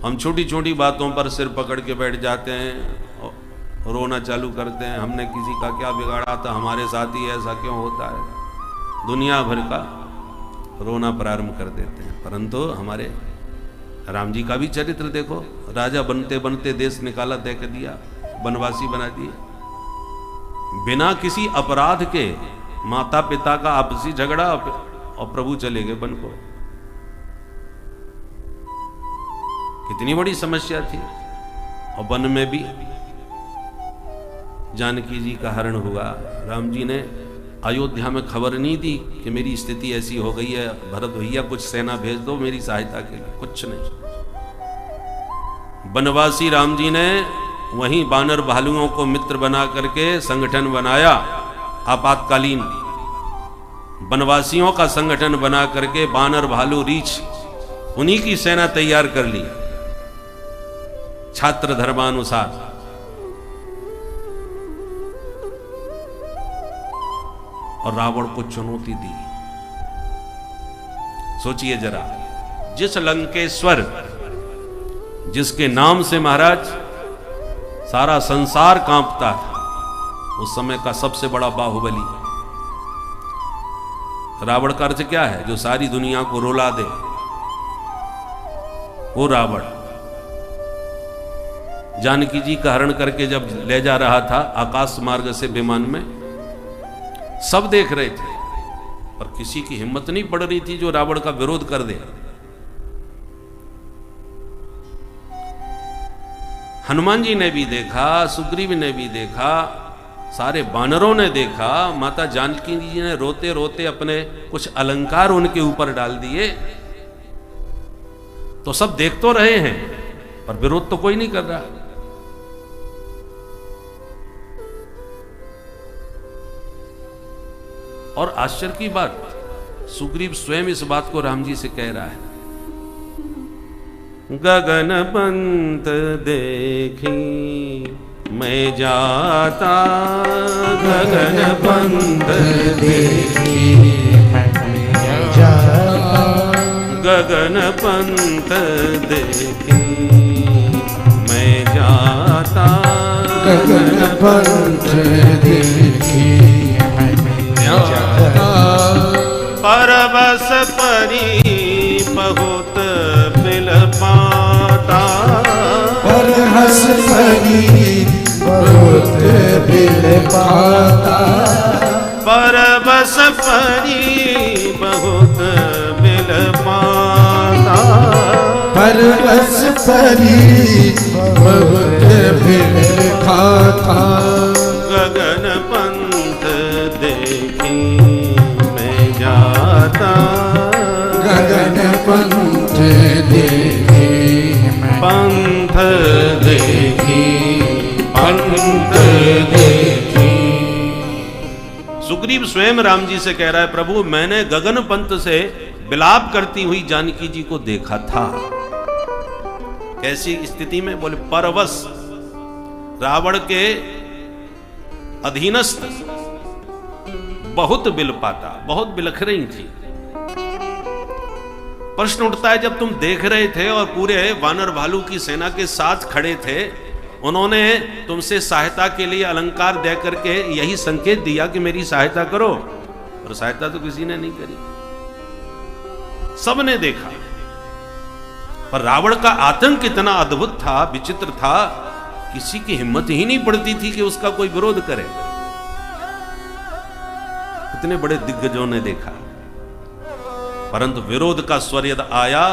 हम छोटी छोटी बातों पर सिर पकड़ के बैठ जाते हैं, रोना चालू करते हैं, हमने किसी का क्या बिगाड़ा था, हमारे साथ ही ऐसा क्यों होता है, दुनिया भर का रोना प्रारंभ कर देते हैं। परंतु हमारे राम जी का भी चरित्र देखो, राजा बनते बनते देश निकाला, दे के दिया, वनवासी बना दिए, बिना किसी अपराध के माता पिता का आपसी झगड़ा और प्रभु चले गए वन को। कितनी बड़ी समस्या थी। और वन में भी जानकी जी का हरण हुआ। राम जी ने अयोध्या में खबर नहीं दी कि मेरी स्थिति ऐसी हो गई है, भरत भैया कुछ सेना भेज दो मेरी सहायता के लिए, कुछ नहीं। वनवासी राम जी ने वहीं बानर भालुओं को मित्र बना करके संगठन बनाया, आपातकालीन वनवासियों का संगठन बना करके बानर भालू रीछ उन्हीं की सेना तैयार कर ली छात्र धर्मानुसार। और रावण को चुनौती दी। सोचिए जरा, जिस लंकेश्वर जिसके नाम से महाराज सारा संसार कांपता था, उस समय का सबसे बड़ा बाहुबली। रावण का अर्थ क्या है? जो सारी दुनिया को रुला दे, वो रावण। जानकी जी का हरण करके जब ले जा रहा था आकाश मार्ग से विमान में, सब देख रहे थे, पर किसी की हिम्मत नहीं पड़ रही थी जो रावण का विरोध कर दे। हनुमान जी ने भी देखा, सुग्रीव ने भी देखा, सारे बानरों ने देखा, माता जानकी जी ने रोते रोते अपने कुछ अलंकार उनके ऊपर डाल दिए। तो सब देख तो रहे हैं, पर विरोध तो कोई नहीं कर रहा। और आश्चर्य की बात, सुग्रीव स्वयं इस बात को राम जी से कह रहा है। गगन पंत देखी मैं जाता, गगन पंत देखी मैं जाता, गगन पंत देखी मैं जाता, गगन पंत देखी परबस परी बहुत बिल पाता, परबस परी बहुत बिल पाता, परबस परी बहुत बिल पाता, परबस परी बहुत बिल खाता, गगन पंथ देखी मैं जाता, गगन पंथ देखी पंथ देखी पंथ देखी। सुग्रीव स्वयं राम जी से कह रहा है, प्रभु मैंने गगन पंथ से विलाप करती हुई जानकी जी को देखा था। कैसी स्थिति में? बोले परवश, रावण के अधीनस्थ बहुत बिल पाता, बहुत बिलख रही थी। प्रश्न उठता है, जब तुम देख रहे थे और पूरे वानर भालू की सेना के साथ खड़े थे, उन्होंने तुमसे सहायता के लिए अलंकार दे करके यही संकेत दिया कि मेरी सहायता करो, और सहायता तो किसी ने नहीं करी, सबने देखा। पर रावण का आतंक इतना अद्भुत था, विचित्र था, किसी की हिम्मत ही नहीं पड़ती थी कि उसका कोई विरोध करे। इतने बड़े दिग्गजों ने देखा, परंतु विरोध का स्वर यदि आया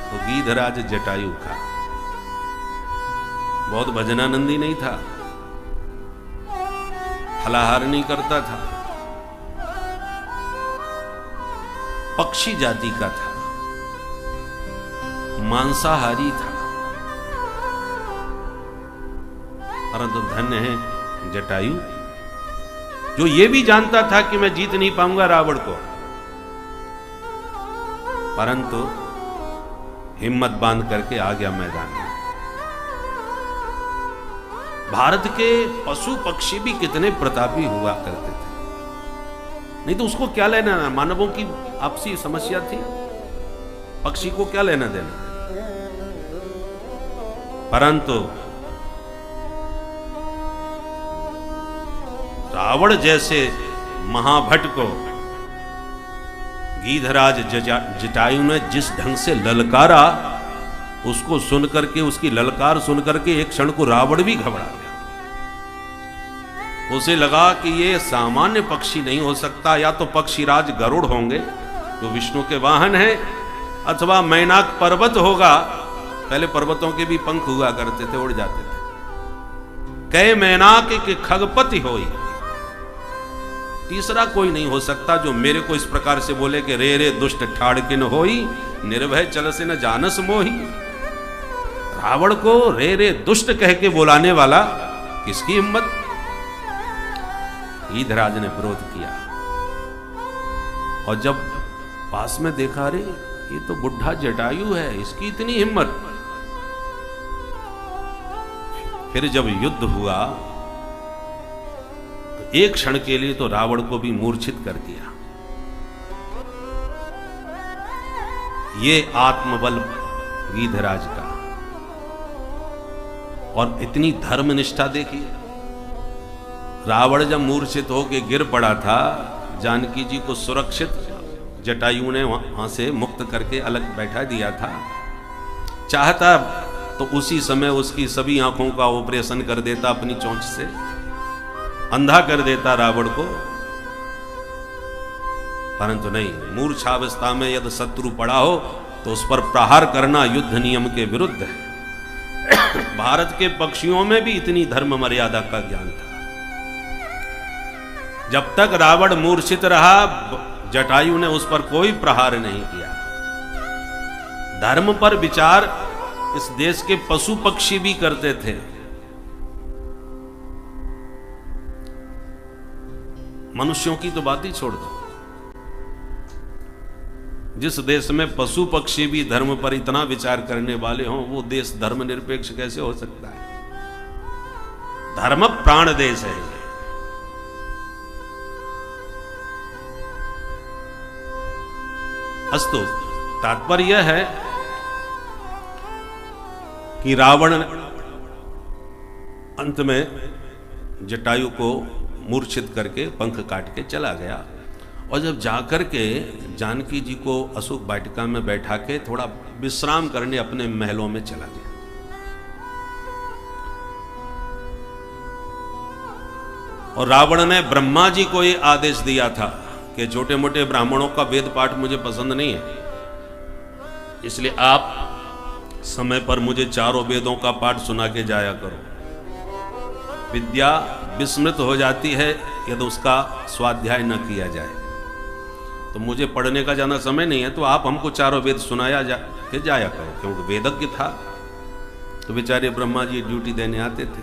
तो गीधराज जटायु का। बहुत भजनानंदी नहीं था, फलाहार नहीं करता था, पक्षी जाति का था, मांसाहारी था, परंतु धन्य है जटायु जो ये भी जानता था कि मैं जीत नहीं पाऊंगा रावण को, परंतु हिम्मत बांध करके आ गया मैदान में। भारत के पशु पक्षी भी कितने प्रतापी हुआ करते थे, नहीं तो उसको क्या लेना, मानवों की आपसी समस्या थी, पक्षी को क्या लेना देना। परंतु रावण जैसे महाभट को गीधराज जटायु ने जिस ढंग से ललकारा, उसको सुनकर के, उसकी ललकार सुनकर के एक क्षण को रावण भी घबरा गया। उसे लगा कि ये सामान्य पक्षी नहीं हो सकता, या तो पक्षीराज गरुड़ होंगे जो विष्णु के वाहन हैं, अथवा मैनाक पर्वत होगा। पहले पर्वतों के भी पंख हुआ करते थे, उड़ जाते थे। कहे मैनाक के खगपति होई, तीसरा कोई नहीं हो सकता जो मेरे को इस प्रकार से बोले कि रे रे दुष्ट ठाड़किन होई, निर्भय चल से न जानस मोही। रावण को रे रे दुष्ट कह के बुलाने वाला किसकी हिम्मत। गीधराज ने विरोध किया, और जब पास में देखा, रे ये तो बुढ़ा जटायु है, इसकी इतनी हिम्मत। फिर जब युद्ध हुआ तो एक क्षण के लिए तो रावण को भी मूर्छित कर दिया। ये आत्मबल गीधराज का, और इतनी धर्मनिष्ठा देखिए। रावण जब मूर्छित होकर गिर पड़ा था, जानकी जी को सुरक्षित जटायु ने वहां से मुक्त करके अलग बैठा दिया था। चाहता तो उसी समय उसकी सभी आंखों का ऑपरेशन कर देता, अपनी चोंच से अंधा कर देता रावण को, परंतु नहीं। मूर्छावस्था में यदि शत्रु पड़ा हो तो उस पर प्रहार करना युद्ध नियम के विरुद्ध है। भारत के पक्षियों में भी इतनी धर्म मर्यादा का ज्ञान था। जब तक रावण मूर्छित रहा, जटायु ने उस पर कोई प्रहार नहीं किया। धर्म पर विचार इस देश के पशु पक्षी भी करते थे। मनुष्यों की तो बात ही छोड़ दो। जिस देश में पशु पक्षी भी धर्म पर इतना विचार करने वाले हों, वो देश धर्मनिरपेक्ष कैसे हो सकता है। धर्म प्राण देश है। अस्तु, तात्पर्य यह है कि रावण अंत में जटायु को मूर्छित करके पंख काट के चला गया, और जब जाकर के जानकी जी को अशोक वाटिका में बैठा के थोड़ा विश्राम करने अपने महलों में चला गया। और रावण ने ब्रह्मा जी को ये आदेश दिया था कि छोटे मोटे ब्राह्मणों का वेद पाठ मुझे पसंद नहीं है, इसलिए आप समय पर मुझे चारों वेदों का पाठ सुना के जाया करो। विद्या विस्मृत हो जाती है यदि उसका स्वाध्याय न किया जाए। तो मुझे पढ़ने का ज्यादा समय नहीं है, तो आप हमको चारों वेद सुनाया जाया करो। क्योंकि वेदज्ञ था, तो बेचारे ब्रह्मा जी ड्यूटी देने आते थे।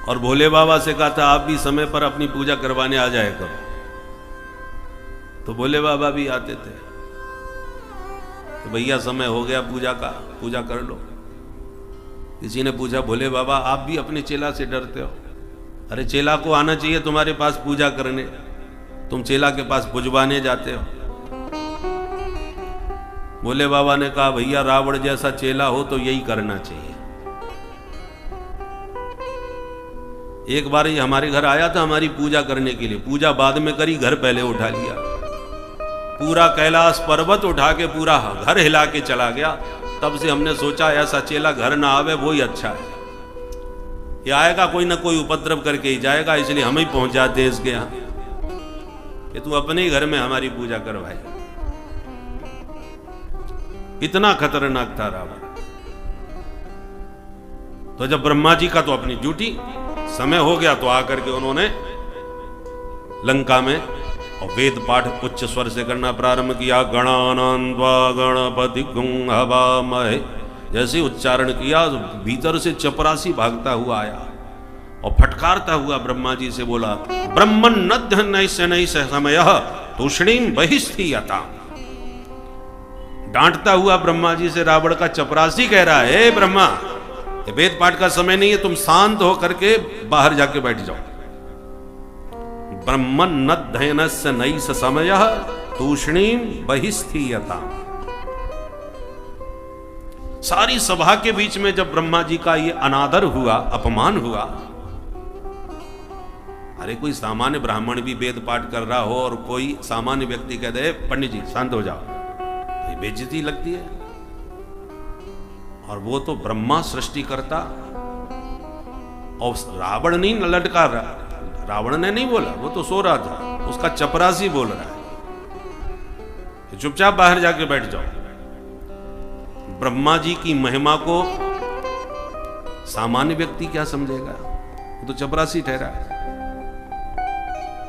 और भोले बाबा से कहा था आप भी समय पर अपनी पूजा करवाने आ जाया करो, तो भोले बाबा भी आते थे। तो भैया समय हो गया पूजा का, पूजा कर लो। किसी ने पूछा भोले बाबा आप भी अपने चेला से डरते हो? अरे चेला को आना चाहिए तुम्हारे पास पूजा करने, तुम चेला के पास पुजवाने जाते हो। भोले बाबा ने कहा भैया रावण जैसा चेला हो तो यही करना चाहिए। एक बार ये हमारे घर आया था हमारी पूजा करने के लिए, पूजा बाद में करी, घर पहले उठा लिया। पूरा कैलाश पर्वत उठा के पूरा घर हिला के चला गया। तब से हमने सोचा ऐसा चेला घर ना आवे वो ही अच्छा है। ये आएगा कोई ना कोई उपद्रव करके ही जाएगा, इसलिए हम ही पहुंच जाते इसके यहां कि तू अपने ही घर में हमारी पूजा करवाए। इतना खतरनाक था रावण। तो जब ब्रह्मा जी का तो अपनी ड्यूटी समय हो गया, तो आकर के उन्होंने लंका में और वेद पाठ उच्च स्वर से करना प्रारंभ किया। गणानान्वा गणपति गुं हवामहे, जैसे उच्चारण किया भीतर से चपरासी भागता हुआ आया और फटकारता हुआ ब्रह्मा जी से बोला ब्रह्मन् नद्य नैसे नैसे समय तूष्णीम बहिस्थीयता। डांटता हुआ ब्रह्मा जी से रावण का चपरासी कह रहा है हे ब्रह्मा, ये वेद पाठ का समय नहीं है, तुम शांत होकर के बाहर जाके बैठ जाओ। ब्रह्मन्नध्ययनस्य नैष समयः तूष्णीम बहिस्थीयता। सारी सभा के बीच में जब ब्रह्मा जी का ये अनादर हुआ, अपमान हुआ, अरे कोई सामान्य ब्राह्मण भी वेद पाठ कर रहा हो और कोई सामान्य व्यक्ति कह दे पंडित जी शांत हो जाओ, ये बेइज्जती लगती है। और वो तो ब्रह्मा सृष्टि करता, और रावण नहीं लटका रहा, रावण ने नहीं बोला, वो तो सो रहा था, उसका चपरासी बोल रहा है चुपचाप बाहर जाके बैठ जाओ। ब्रह्मा जी की महिमा को सामान्य व्यक्ति क्या समझेगा, वो तो चपरासी ठहरा है।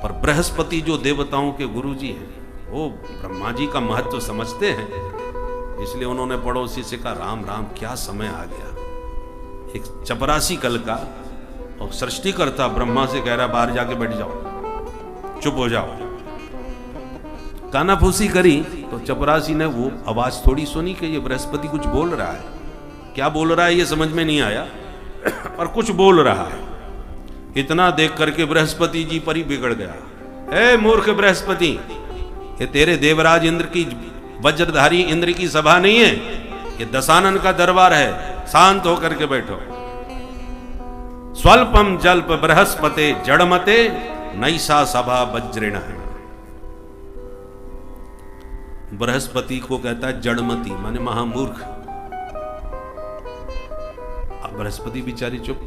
पर बृहस्पति जो देवताओं के गुरु जी हैं, वो ब्रह्मा जी का महत्व समझते हैं, इसलिए उन्होंने पड़ोसी से कहा राम राम क्या समय आ गया। एक चपरासी कल का और सृष्टिकर्ता ब्रह्मा से कह रहा बाहर जाके बैठ जाओ, चुप हो जाओ। कानाफूसी करी तो चपरासी ने वो आवाज थोड़ी सुनी कि ये बृहस्पति कुछ बोल रहा है। क्या बोल रहा है ये समझ में नहीं आया, पर कुछ बोल रहा है। इतना देख करके बृहस्पति जी पर ही बिगड़ गया। हे मूर्ख बृहस्पति, ये तेरे देवराज इंद्र की, वज्रधारी इंद्र की सभा नहीं है, ये दशानन का दरबार है, शांत होकर के बैठो। स्वल्पम जल्प बृहस्पते जड़मते नैसा सभा वज्रेण। बृहस्पति को कहता है जड़मती, माने महामूर्ख। अब बृहस्पति बेचारी चुप।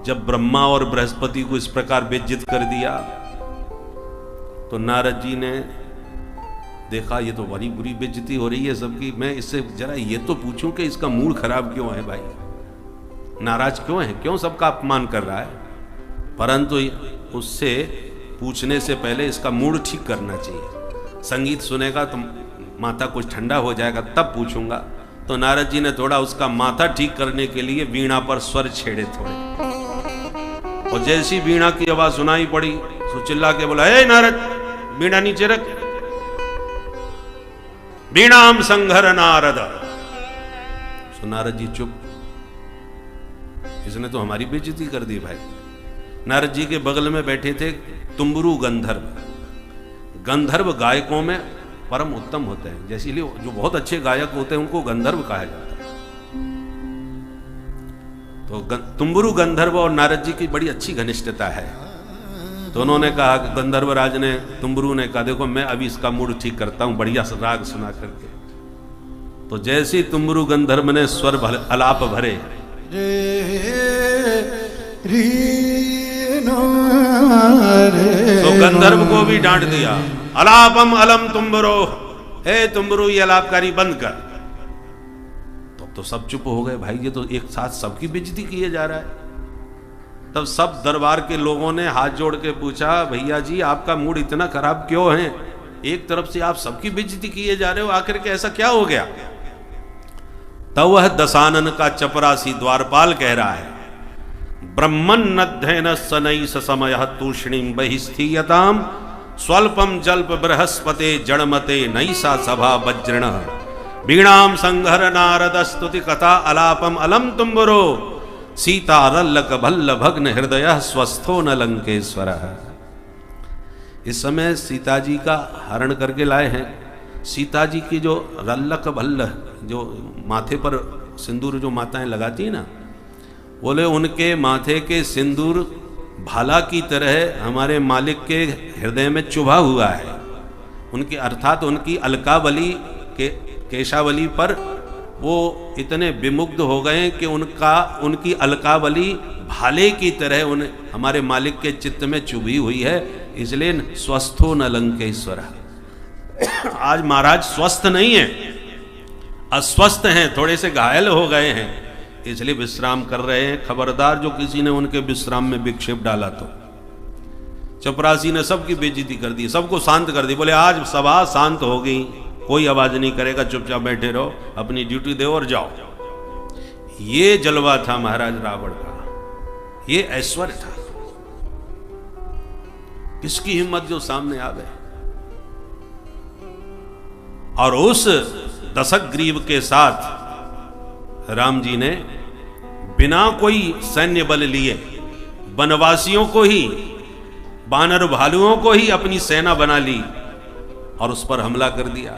जब ब्रह्मा और बृहस्पति को इस प्रकार बेइज्जत कर दिया तो नारद जी ने देखा ये तो बड़ी बुरी बेइज्जती हो रही है सबकी, मैं इससे जरा ये तो पूछूं कि इसका मूड खराब क्यों है, भाई नाराज क्यों है, क्यों सबका अपमान कर रहा है। परंतु उससे पूछने से पहले इसका मूड ठीक करना चाहिए। संगीत सुनेगा तो माथा कुछ ठंडा हो जाएगा, तब पूछूंगा। तो नारद जी ने थोड़ा उसका माथा ठीक करने के लिए वीणा पर स्वर छेड़े थोड़े, और जैसी वीणा की आवाज सुनाई पड़ी तो चिल्ला के बोला, ए नारद वीणा नीचे रख, वीणाम संघर नारद। सो नारद जी चुप, इसने तो हमारी बेइज्जती कर दी भाई। नारद जी के बगल में बैठे थे तुम्बरू गंधर्व। गंधर्व गायकों में परम उत्तम होते हैं, जैसे लिए जो बहुत अच्छे गायक होते हैं उनको गंधर्व कहा जाता है। तो तुम्बरू गंधर्व और नारद जी की बड़ी अच्छी घनिष्ठता है। तो उन्होंने कहा, गंधर्व राज ने, तुम्बरू ने कहा देखो मैं अभी इसका मूड ठीक करता हूं बढ़िया सा राग सुना करके। तो जैसे तुम्बरू गंधर्व ने स्वर अलाप भरे, तो गंधर्व को भी डांट दिया, अलापम अलम तुम्बरो, हे तुम्बरू ये अलापकारी बंद कर। तो सब चुप हो गए, भाई ये तो एक साथ सबकी बेइज्जती किए जा रहा है। तब सब दरबार के लोगों ने हाथ जोड़ के पूछा, भैया जी आपका मूड इतना खराब क्यों है, एक तरफ से आप सबकी बेइज्जती किए जा रहे हो, आखिर के ऐसा क्या हो गया। तब वह दशानन का चपरासी द्वारपाल कह रहा है, ब्रह्मन्नध्ययन सनई समय तूष्णीम बहिस्थीयताम स्वल्पम जल्प बृहस्पते जड़मते नैसा सभा वज्रण वीणाम संघर नारद स्तुति कथा अलापम अलम तुम्बरो सीता रल्लक भल्ल भग्न हृदय स्वस्थो न लंकेश्वर। इस समय सीता जी का हरण करके लाए हैं। सीता जी की जो रल्लक भल्ल, जो माथे पर सिंदूर जो माताएं लगाती है ना, बोले उनके माथे के सिंदूर भाला की तरह हमारे मालिक के हृदय में चुभा हुआ है। उनकी अर्थात उनकी अलकावली के केशावली पर वो इतने विमुग्ध हो गए कि उनकी अलकावली भाले की तरह हमारे मालिक के चित्त में चुभी हुई है, इसलिए स्वस्थो न लंकेश्वर। आज महाराज स्वस्थ नहीं है, अस्वस्थ हैं, थोड़े से घायल हो गए हैं, इसलिए विश्राम कर रहे हैं। खबरदार जो किसी ने उनके विश्राम में विक्षेप डाला तो। चपरासी ने सबकी बेइज्जती कर दी, सबको शांत कर दी। बोले आज सभा शांत हो गई, कोई आवाज नहीं करेगा, चुपचाप बैठे रहो, अपनी ड्यूटी दो और जाओ। ये जलवा था महाराज रावण का, ये ऐश्वर्य था। किसकी हिम्मत जो सामने आ गए। और उस दशक ग्रीव के साथ राम जी ने बिना कोई सैन्य बल लिए वनवासियों को ही, बानर भालुओं को ही अपनी सेना बना ली और उस पर हमला कर दिया।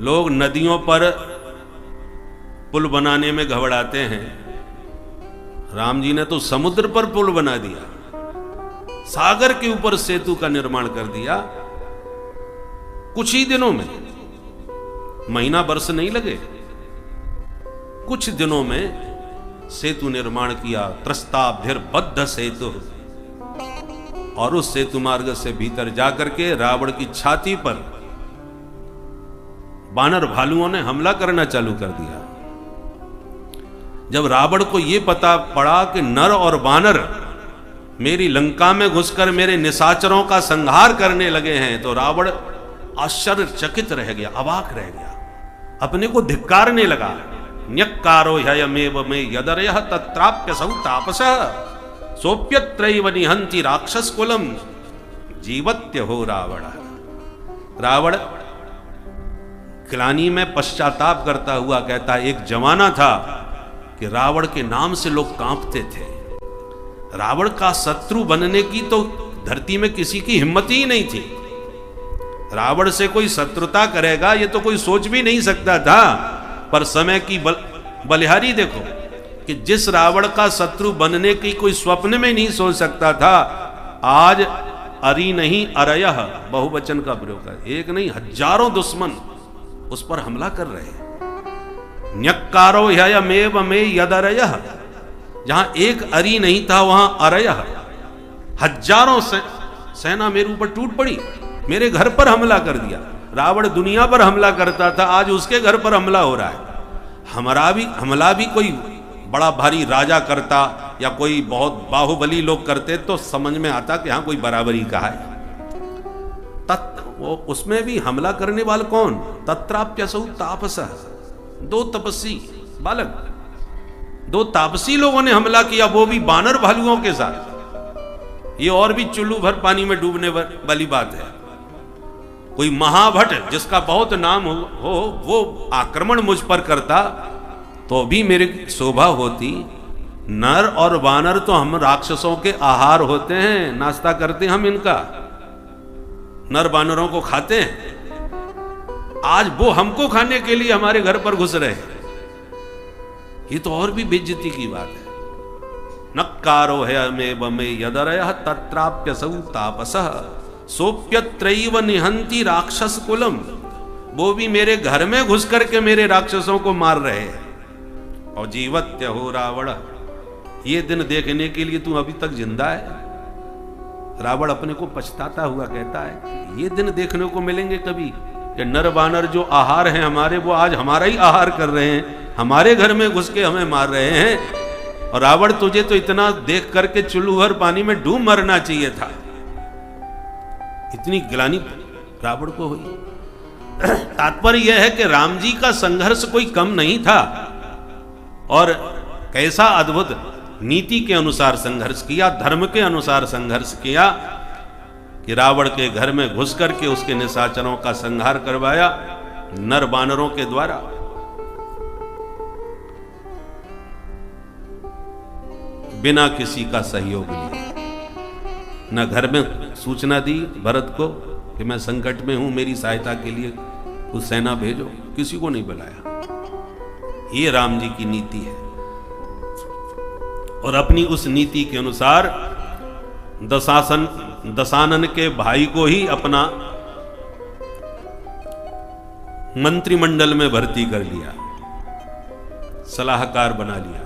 लोग नदियों पर पुल बनाने में घबराते हैं, राम जी ने तो समुद्र पर पुल बना दिया, सागर के ऊपर सेतु का निर्माण कर दिया। कुछ ही दिनों में, महीना वर्ष नहीं लगे, कुछ दिनों में सेतु निर्माण किया। त्रस्ताभिर्बद्ध सेतु, और उस सेतु मार्ग से भीतर जाकर के रावण की छाती पर बानर भालुओं ने हमला करना चालू कर दिया। जब रावण को यह पता पड़ा कि नर और बानर मेरी लंका में घुसकर मेरे निशाचरों का संहार करने लगे हैं, तो रावण आश्चर्यचकित रह गया, अवाक रह गया, अपने को धिक्कारने लगा। न्यक्कारो ह्ययमेव मे यदरयः तत्राप्यसौ तापसः सोप्यत्रैव निहन्ति राक्षस कुलम जीवत्य हो रावण। रावण ग्लानि में पश्चाताप करता हुआ कहता, एक जमाना था कि रावण के नाम से लोग कांपते थे। रावण का शत्रु बनने की तो धरती में किसी की हिम्मत ही नहीं थी। रावण से कोई शत्रुता करेगा ये तो कोई सोच भी नहीं सकता था। पर समय की बलिहारी देखो कि जिस रावण का शत्रु बनने की कोई स्वप्न में नहीं सोच सकता था, आज अरि नहीं अरयः बहुवचन का प्रयोग कर, एक नहीं हजारों दुश्मन उस पर हमला कर रहे हैं। न्यक्कारो ह्ययमेव मे यदरयः, जहां एक अरि नहीं था वहां अरयः, हजारों सेना मेरे ऊपर टूट पड़ी, मेरे घर पर हमला कर दिया। रावण दुनिया पर हमला करता था, आज उसके घर पर हमला हो रहा है। हमला भी कोई बड़ा भारी राजा करता या कोई बहुत बाहुबली लोग करते तो समझ में आता कि हाँ कोई बराबरी का है। वो उसमें भी हमला करने वाला कौन? तत्राप्यसौ तापसः, दो तपस्वी बालक, दो तापसी लोगों ने हमला किया, वो भी बानर भालुओं के साथ। ये और भी चुल्लू भर पानी में डूबने वाली बात है। कोई महाभट जिसका बहुत नाम हो वो आक्रमण मुझ पर करता तो भी मेरी शोभा होती। नर और वानर तो हम राक्षसों के आहार होते हैं, नाश्ता करते हैं हम इनका, नर वानरों को खाते हैं। आज वो हमको खाने के लिए हमारे घर पर घुस रहे, ये तो और भी बेइज्जती की बात है। नक्कारो ह्ययमेव मे यदरयः तत्राप्यसौ तापसः सोप्यत्रैव निहन्ति राक्षस कुलम, वो भी मेरे घर में घुस करके मेरे राक्षसों को मार रहे हैं। और जीवत्य हो रावण, ये दिन देखने के लिए तू अभी तक जिंदा है। रावण अपने को पछताता हुआ कहता है ये दिन देखने को मिलेंगे कभी कि नर बानर जो आहार हैं हमारे, वो आज हमारा ही आहार कर रहे हैं, हमारे घर में घुस के हमें मार रहे हैं। और रावण तुझे तो इतना देख करके चुल्लू भर पानी में डूब मरना चाहिए था। इतनी गिलानी रावण को हुई। तात्पर्य यह है कि राम जी का संघर्ष कोई कम नहीं था, और कैसा अद्भुत नीति के अनुसार संघर्ष किया, धर्म के अनुसार संघर्ष किया कि रावण के घर में घुस करके उसके निशाचरों का संहार करवाया नर बानरों के द्वारा। बिना किसी का सहयोग लिए, न घर में सूचना दी भरत को कि मैं संकट में हूं, मेरी सहायता के लिए कुछ सेना भेजो, किसी को नहीं बुलाया। ये राम जी की नीति है। और अपनी उस नीति के अनुसार दशानन के भाई को ही अपना मंत्रिमंडल में भर्ती कर लिया, सलाहकार बना लिया।